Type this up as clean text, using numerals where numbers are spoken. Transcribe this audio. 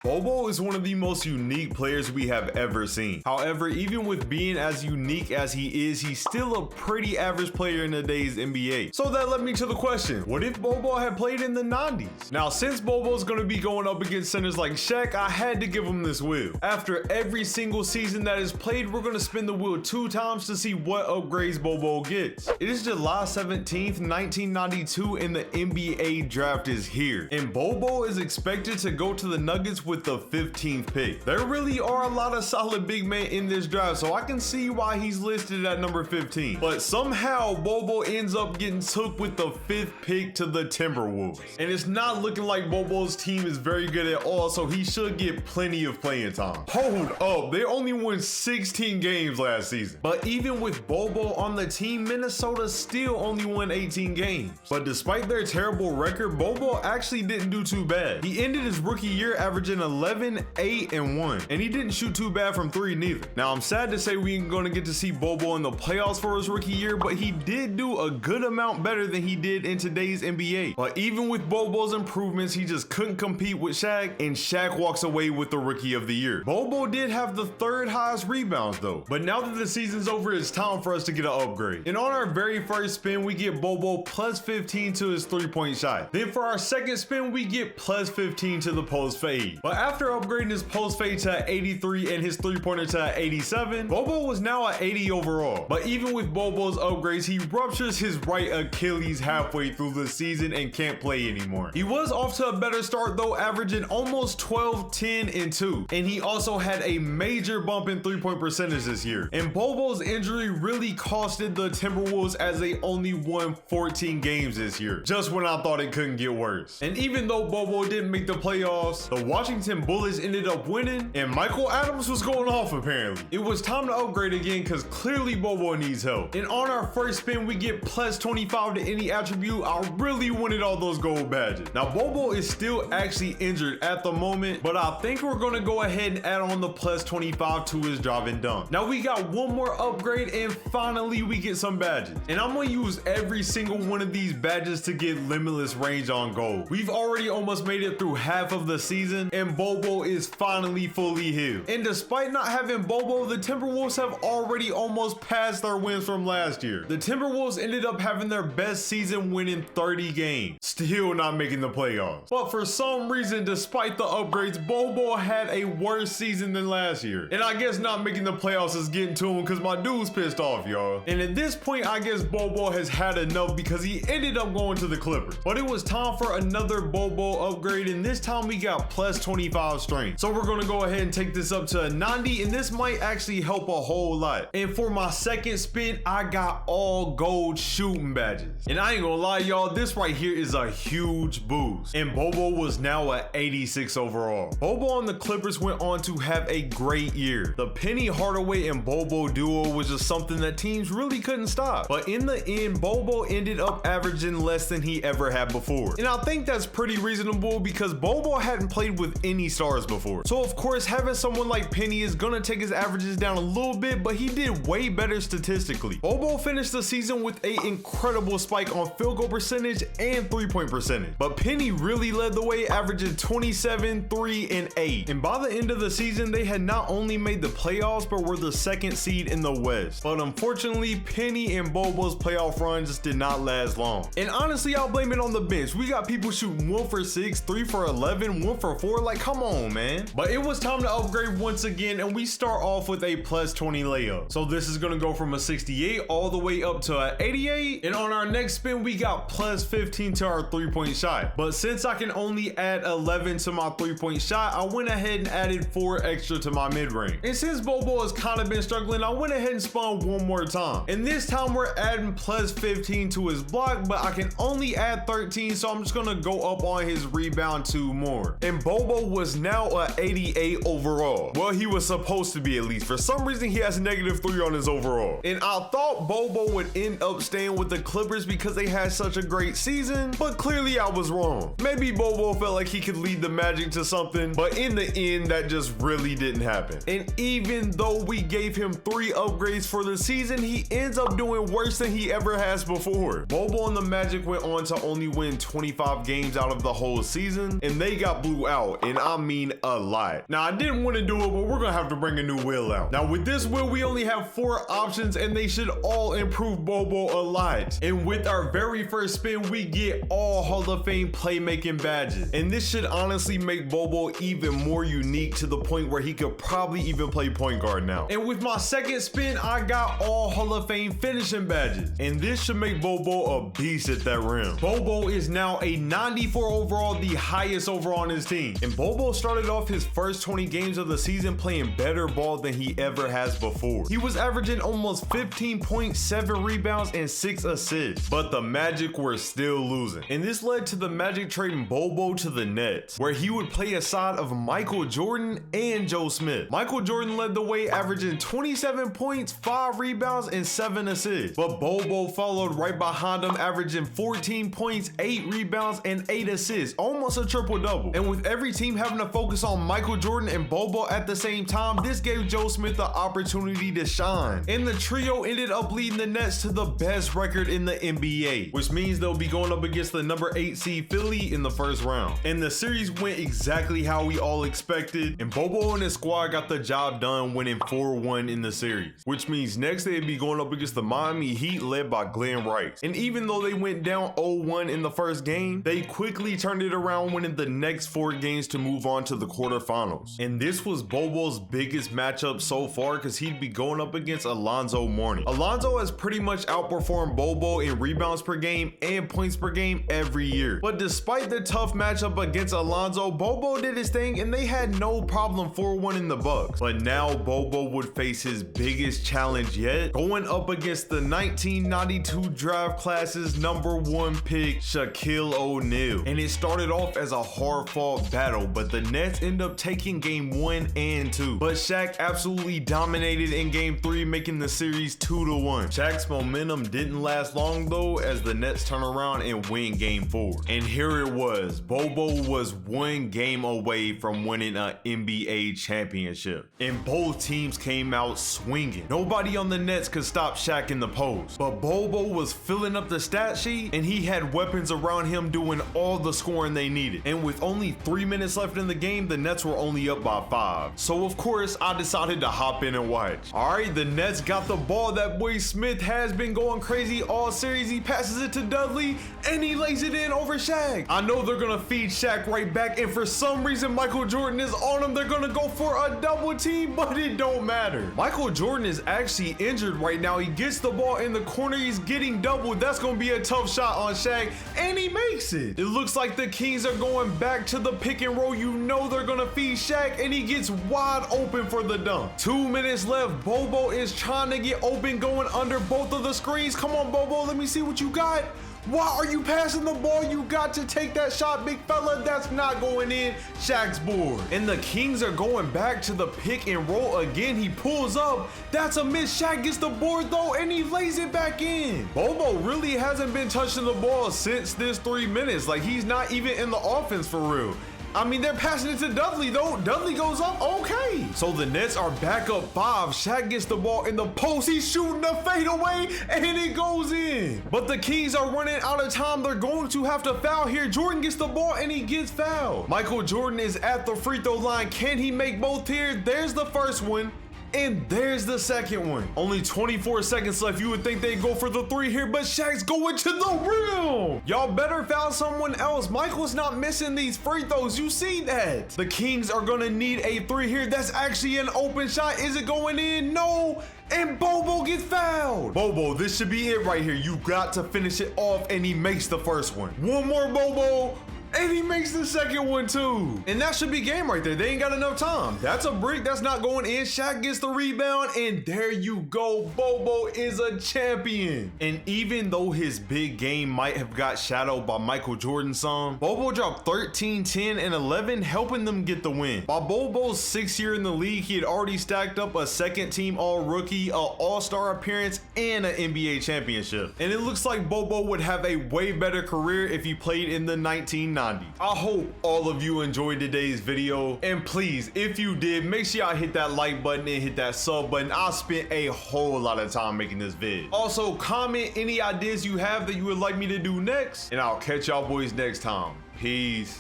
Bol Bol is one of the most unique players we have ever seen. However, even with being as unique as he is, he's still a pretty average player in today's NBA. So that led me to the question, what if Bol Bol had played in the 90s? Now, since Bol Bol's gonna be going up against centers like Shaq, I had to give him this wheel. After every single season that is played, we're gonna spin the wheel 2 times to see what upgrades Bol Bol gets. It is July 17th, 1992, and the NBA draft is here. And Bol Bol is expected to go to the Nuggets with the 15th pick. There really are a lot of solid big men in this draft, so I can see why he's listed at number 15. But somehow Bol Bol ends up getting took with the 5th pick to the Timberwolves. And it's not looking like Bol Bol's team is very good at all, so he should get plenty of playing time. Hold up, they only won 16 games last season. But even with Bol Bol on the team, Minnesota still only won 18 games. But despite their terrible record, Bol Bol actually didn't do too bad. He ended his rookie year averaging 11, 8, and 1, and he didn't shoot too bad from 3 neither. Now, I'm sad to say we ain't gonna get to see Bol Bol in the playoffs for his rookie year, but he did do a good amount better than he did in today's NBA. But even with Bol Bol's improvements, he just couldn't compete with Shaq, and Shaq walks away with the rookie of the year. Bol Bol did have the 3rd highest rebounds though, but now that the season's over, it's time for us to get an upgrade. And on our very first spin, we get Bol Bol plus 15 to his 3-point shot. Then for our second spin, we get plus 15 to the post fade. But after upgrading his post fade to 83 and his 3-pointer to 87, Bol Bol was now at 80 overall. But even with Bol Bol's upgrades, he ruptures his right Achilles halfway through the season and can't play anymore. He was off to a better start though, averaging almost 12, 10, and 2. And he also had a major bump in 3-point percentage this year. And Bol Bol's injury really costed the Timberwolves as they only won 14 games this year, just when I thought it couldn't get worse. And even though Bol Bol didn't make the playoffs, the Washington Bullets ended up winning, and Michael Adams was going off apparently. It was time to upgrade again because clearly Bol Bol needs help. And on our first spin, we get plus 25 to any attribute. I really wanted all those gold badges. Now, Bol Bol is still actually injured at the moment, but I think we're gonna go ahead and add on the plus 25 to his drive and dunk. Now, we got one more upgrade, and finally we get some badges. And I'm gonna use every single one of these badges to get limitless range on gold. We've already almost made it through half of the season, and Bol Bol is finally fully healed. And despite not having Bol Bol, the Timberwolves have already almost passed their wins from last year. The Timberwolves ended up having their best season, winning 30 games, still not making the playoffs. But for some reason, despite the upgrades, Bol Bol had a worse season than last year. And I guess not making the playoffs is getting to him because my dude's pissed off, y'all. And at this point, I guess Bol Bol has had enough because he ended up going to the Clippers. But it was time for another Bol Bol upgrade, and this time we got plus 25 strength. So we're gonna go ahead and take this up to a 90, and this might actually help a whole lot. And for my second spin, I got all gold shooting badges. And I ain't gonna lie, y'all, this right here is a huge boost. And Bol Bol was now at 86 overall. Bol Bol and the Clippers went on to have a great year. The Penny Hardaway and Bol Bol duo was just something that teams really couldn't stop. But in the end, Bol Bol ended up averaging less than he ever had before. And I think that's pretty reasonable because Bol Bol hadn't played with any stars before. So of course, having someone like Penny is gonna take his averages down a little bit, but he did way better statistically. Bol Bol finished the season with an incredible spike on field goal percentage and 3-point percentage. But Penny really led the way, averaging 27, 3, and 8. And by the end of the season, they had not only made the playoffs, but were the 2nd seed in the West. But unfortunately, Penny and Bol Bol's playoff run just did not last long. And honestly, I'll blame it on the bench. We got people shooting 1 for 6, 3 for 11, 1 for 4, like come on, man. But it was time to upgrade once again, and we start off with a plus 20 layup. So this is gonna go from a 68 all the way up to an 88. And on our next spin, we got plus 15 to our 3-point shot. But since I can only add 11 to my 3-point shot, I went ahead and added 4 extra to my mid-range. And since Bol Bol has kind of been struggling, I went ahead and spun one more time. And this time we're adding plus 15 to his block, but I can only add 13, so I'm just gonna go up on his rebound 2 more. And Bol Bol was now a 88 overall. Well, he was supposed to be at least. For some reason, he has a -3 on his overall. And I thought Bol Bol would end up staying with the Clippers because they had such a great season, but clearly I was wrong. Maybe Bol Bol felt like he could lead the Magic to something, but in the end, that just really didn't happen. And even though we gave him 3 upgrades for the season, he ends up doing worse than he ever has before. Bol Bol and the Magic went on to only win 25 games out of the whole season, and they got blew out and I mean a lot. Now, I didn't want to do it, but we're gonna have to bring a new wheel out. Now, with this wheel, we only have 4 options, and they should all improve Bol Bol a lot. And with our very first spin, we get all Hall of Fame playmaking badges. And this should honestly make Bol Bol even more unique to the point where he could probably even play point guard now. And with my second spin, I got all Hall of Fame finishing badges. And this should make Bol Bol a beast at that rim. Bol Bol is now a 94 overall, the highest overall on his team. And Bol Bol started off his first 20 games of the season playing better ball than he ever has before. He was averaging almost 15.7 rebounds and 6 assists. But the Magic were still losing. And this led to the Magic trading Bol Bol to the Nets, where he would play aside of Michael Jordan and Joe Smith. Michael Jordan led the way, averaging 27 points, 5 rebounds, and 7 assists. But Bol Bol followed right behind him, averaging 14 points, 8 rebounds, and 8 assists, almost a triple-double. And with every team having to focus on Michael Jordan and Bol Bol at the same time, this gave Joe Smith the opportunity to shine. And the trio ended up leading the Nets to the best record in the NBA, which means they'll be going up against the number 8 seed Philly in the first round. And the series went exactly how we all expected, and Bol Bol and his squad got the job done, winning 4-1 in the series, which means next they'd be going up against the Miami Heat led by Glenn Rice. And even though they went down 0-1 in the first game, they quickly turned it around, winning the next 4 games to move on to the quarterfinals. And this was Bol Bol's biggest matchup so far, because he'd be going up against Alonzo Mourning. Alonzo has pretty much outperformed Bol Bol in rebounds per game and points per game every year. But despite the tough matchup against Alonzo, Bol Bol did his thing and they had no problem 4-1 in the Bucks. But now Bol Bol would face his biggest challenge yet, going up against the 1992 draft class's #1 pick, Shaquille O'Neal. And it started off as a hard-fought battle, but the Nets end up taking game 1 and 2. But Shaq absolutely dominated in game 3, making the series 2-1. Shaq's momentum didn't last long though, as the Nets turn around and win game 4. And here it was, Bol Bol was 1 game away from winning an NBA championship. And both teams came out swinging. Nobody on the Nets could stop Shaq in the post. But Bol Bol was filling up the stat sheet, and he had weapons around him doing all the scoring they needed. And with only 3 minutes left in the game, the Nets were only up by 5. So of course, I decided to hop in and watch. Alright, the Nets got the ball. That boy Smith has been going crazy all series. He passes it to Dudley, and he lays it in over Shaq. I know they're gonna feed Shaq right back, and for some reason Michael Jordan is on him. They're gonna go for a double team, but it don't matter. Michael Jordan is actually injured right now. He gets the ball in the corner, he's getting doubled. That's gonna be a tough shot on Shaq, and he makes it. It looks like the Kings are going back to the pick and roll. You know they're gonna feed Shaq, and he gets wide open for the dunk. 2 minutes left. Bol Bol is trying to get open, going under both of the screens. Come on, Bol Bol, let me see what you got. Why are you passing the ball? You got to take that shot, big fella. That's not going in. Shaq's board. And the Kings are going back to the pick and roll again. He pulls up. That's a miss. Shaq gets the board though, and he lays it back in. Bol Bol really hasn't been touching the ball since this 3 minutes. Like, he's not even in the offense for real. I mean, they're passing it to Dudley though. Dudley goes up, okay. So the Nets are back up 5. Shaq gets the ball in the post. He's shooting the fadeaway, and it goes in. But the Kings are running out of time. They're going to have to foul here. Jordan gets the ball, and he gets fouled. Michael Jordan is at the free throw line. Can he make both here? There's the first one. And there's the second one. Only 24 seconds left. You would think they'd go for the 3 here, but Shaq's going to the rim. Y'all better foul someone else. Michael's not missing these free throws. You see that? The Kings are gonna need a 3 here. That's actually an open shot. Is it going in? No. And Bol Bol gets fouled. Bol Bol, this should be it right here. You got to finish it off, and he makes the first one. One more, Bol Bol. And he makes the second one too. And that should be game right there. They ain't got enough time. That's a brick. That's not going in. Shaq gets the rebound, and there you go. Bol Bol is a champion. And even though his big game might have got shadowed by Michael Jordan's song, Bol Bol dropped 13, 10, and 11, helping them get the win. By Bol Bol's 6th year in the league, he had already stacked up a second-team All-Rookie, an All-Star appearance, and an NBA championship. And it looks like Bol Bol would have a way better career if he played in the 1990s. I hope all of you enjoyed today's video, and please, if you did, make sure y'all hit that like button and hit that sub button. I spent a whole lot of time making this vid. Also, comment any ideas you have that you would like me to do next, and I'll catch y'all boys next time. Peace.